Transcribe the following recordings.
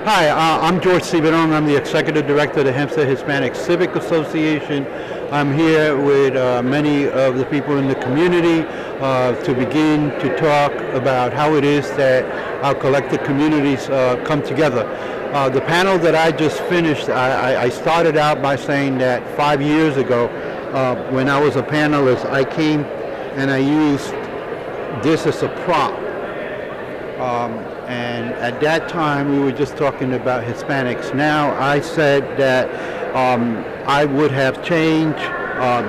Hi, I'm George Ciberón. I'm the Executive Director of the Hempstead Hispanic Civic Association. I'm here with many of the people in the community to begin to talk about how it is that our collective communities come together. The panel that I just finished, I started out by saying that 5 years ago, when I was a panelist, I came and I used this as a prop. And at that time, we were just talking about Hispanics. Now, I said that I would have changed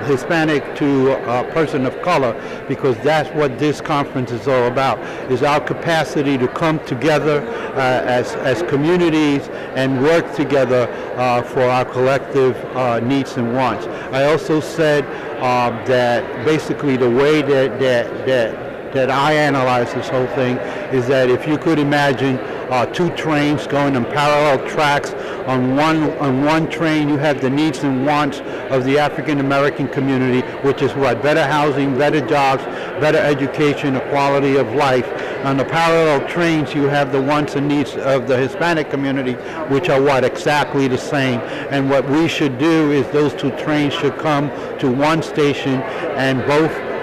Hispanic to a person of color, because that's what this conference is all about, is our capacity to come together as communities and work together for our collective needs and wants. I also said that basically the way that I analyze this whole thing is that if you could imagine two trains going on parallel tracks, on one train you have the needs and wants of the African American community, which is what? Better housing, better jobs, better education, equality of life. On the parallel trains you have the wants and needs of the Hispanic community, which are what? Exactly the same. And what we should do is those two trains should come to one station, and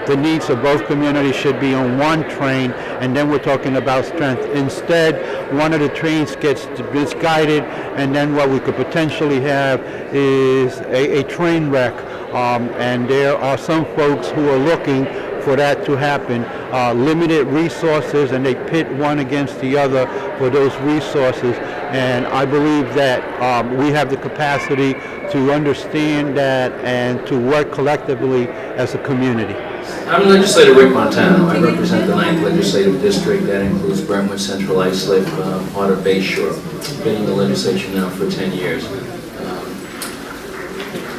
the needs of both communities should be on one train, and then we're talking about strength. Instead, one of the trains gets misguided, and then what we could potentially have is a train wreck. And there are some folks who are looking for that to happen. Limited resources, and they pit one against the other for those resources. And I believe that we have the capacity to understand that and to work collectively as a community. I'm Legislator Rick Montano. I represent the 9th Legislative District. That includes Brentwood, Central Islip, part of Bayshore. Been in the legislature now for 10 years.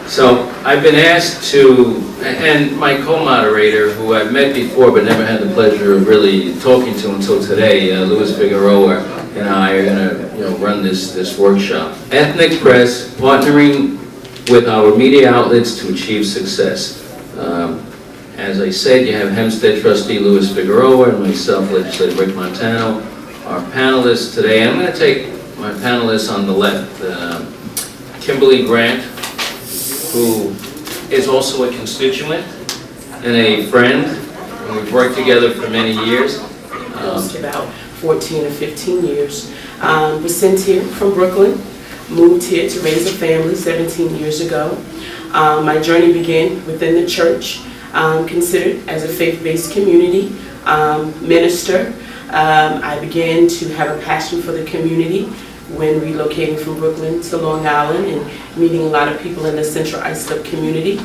So I've been asked to, and my co-moderator, who I've met before but never had the pleasure of really talking to until today, Luis Figueroa, and I are going to run this workshop. Ethnic Press, partnering with our media outlets to achieve success. As I said, you have Hempstead trustee Luis Figueroa and myself, Legislator Rick Montano. Our panelists today, I'm going to take my panelists on the left. Kimberly Grant, who is also a constituent and a friend, and we've worked together for many years. About 14 or 15 years. Was sent here from Brooklyn, moved here to raise a family 17 years ago. My journey began within the church, considered as a faith-based community minister. I began to have a passion for the community when relocating from Brooklyn to Long Island and meeting a lot of people in the Central Islip community.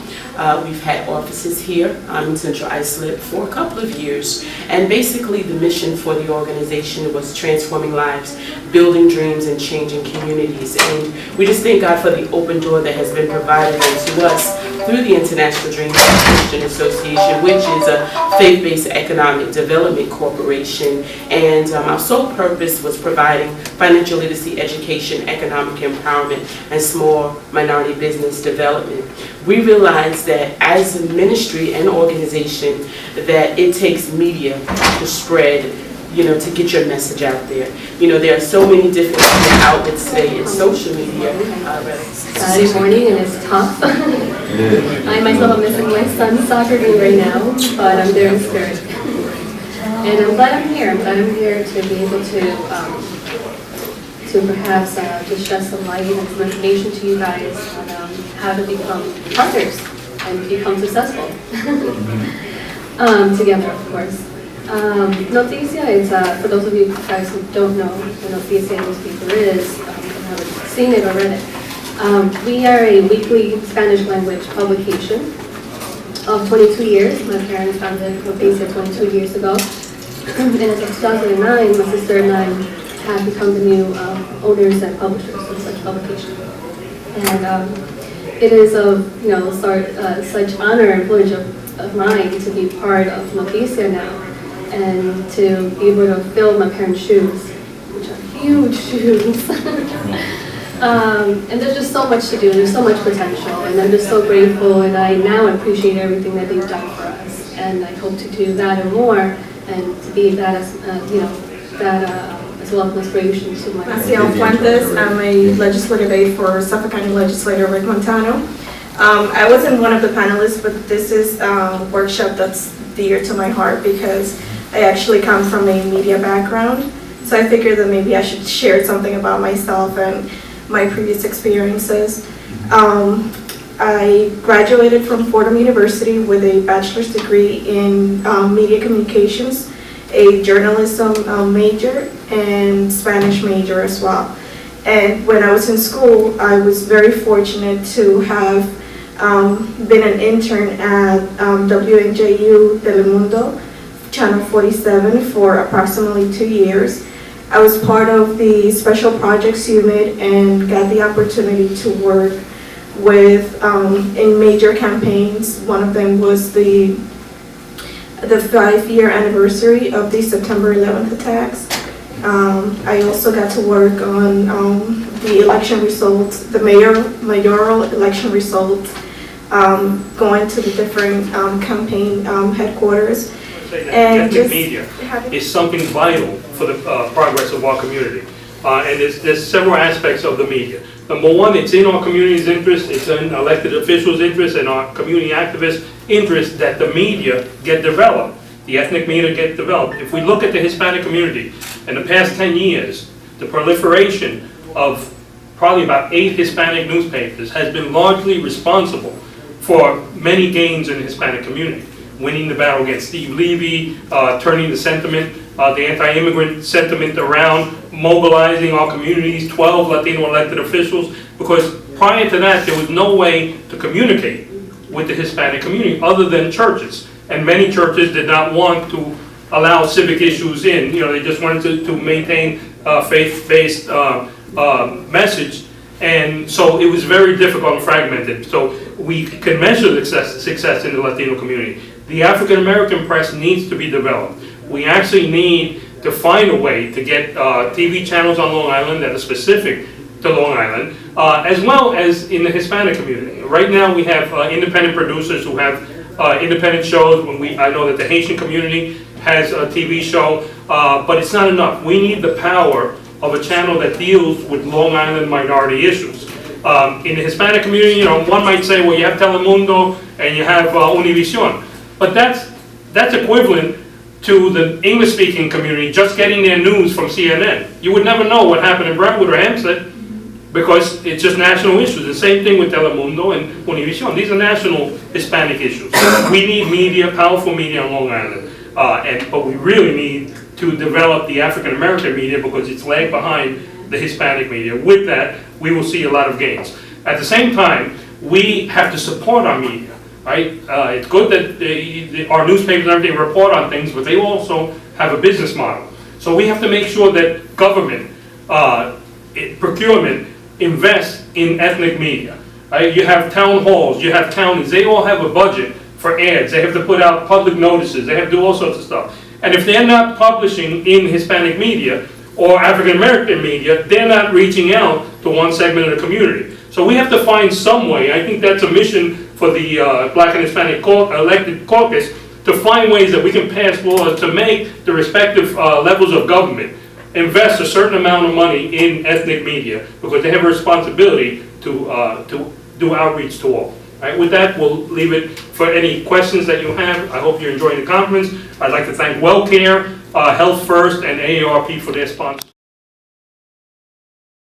We've had offices here in Central Islip for a couple of years, and basically the mission for the organization was transforming lives, building dreams, and changing communities. And we just thank God for the open door that has been provided to us through the International Dream Christian Association, which is a faith-based economic development corporation. And our sole purpose was providing financial literacy, education, economic empowerment, and small minority business development. We realized that as a ministry and organization that it takes media to spread, to get your message out there. There are so many different outlets today in social media. Saturday morning, and it's tough. I myself am missing my son's soccer game right now, but I'm there in spirit. And I'm glad I'm here. I'm glad I'm here to be able to perhaps just shed some light and some information to you guys on how to become partners and become successful together, of course. Noticia is, for those of you guys who don't know what Noticia newspaper is, and haven't seen it or read it, we are a weekly Spanish language publication of 22 years. My parents founded Noticia 22 years ago. And as of 2009, my sister and I have become the new owners and publishers of such publication. And it is of such honor and privilege of mine to be part of Noticia now, and to be able to fill my parents' shoes, which are huge shoes. And there's just so much to do, there's so much potential, and I'm just so grateful, and I now appreciate everything that they've done for us. And I hope to do that and more, and to be that as to welcome inspiration to my Marcial Fuentes. I'm a legislative aide for Suffolk County Legislator Rick Montano. I wasn't one of the panelists, but this is a workshop that's dear to my heart because I actually come from a media background. So I figured that maybe I should share something about myself and my previous experiences. I graduated from Fordham University with a bachelor's degree in media communications, a journalism major, and Spanish major as well. And when I was in school, I was very fortunate to have been an intern at WNJU Telemundo, Channel 47, for approximately 2 years. I was part of the special projects unit and got the opportunity to work with in major campaigns. One of them was the 5-year anniversary of the September 11th attacks. I also got to work on the election results, the mayoral election results, going to the different campaign headquarters. And ethnic media is something vital for the progress of our community. And there's several aspects of the media. Number one, it's in our community's interest, it's in elected officials' interest and our community activists' interest that the media get developed, the ethnic media get developed. If we look at the Hispanic community, in the past 10 years, the proliferation of probably about 8 Hispanic newspapers has been largely responsible for many gains in the Hispanic community. Winning the battle against Steve Levy, turning the sentiment, the anti-immigrant sentiment around, mobilizing our communities, 12 Latino elected officials, because prior to that, there was no way to communicate with the Hispanic community other than churches. And many churches did not want to allow civic issues in. You know, they just wanted to maintain a faith-based message. And so it was very difficult and fragmented. So we can measure the success in the Latino community. The African American press needs to be developed. We actually need to find a way to get TV channels on Long Island that are specific to Long Island, as well as in the Hispanic community. Right now we have independent producers who have independent shows. I know that the Haitian community has a TV show, but it's not enough. We need the power of a channel that deals with Long Island minority issues. In the Hispanic community, you know, one might say, well, you have Telemundo and you have Univision, but that's equivalent to the English-speaking community just getting their news from CNN. You would never know what happened in Brentwood or Hampstead because it's just national issues. The same thing with Telemundo and Univision. These are national Hispanic issues. We need media, powerful media on Long Island, but we really need to develop the African American media because it's lagged behind the Hispanic media. With that, we will see a lot of gains. At the same time, we have to support our media. Right? It's good that our newspapers and everything report on things, but they also have a business model. So we have to make sure that government, procurement, invests in ethnic media. Right? You have town halls, you have counties, they all have a budget for ads. They have to put out public notices, they have to do all sorts of stuff. And if they're not publishing in Hispanic media or African American media, they're not reaching out to one segment of the community. So we have to find some way, I think that's a mission for the Black and Hispanic elected caucus, to find ways that we can pass laws to make the respective levels of government invest a certain amount of money in ethnic media because they have a responsibility to do outreach to all. Right, with that, we'll leave it for any questions that you have. I hope you're enjoying the conference. I'd like to thank WellCare, Health First, and AARP for their sponsorship.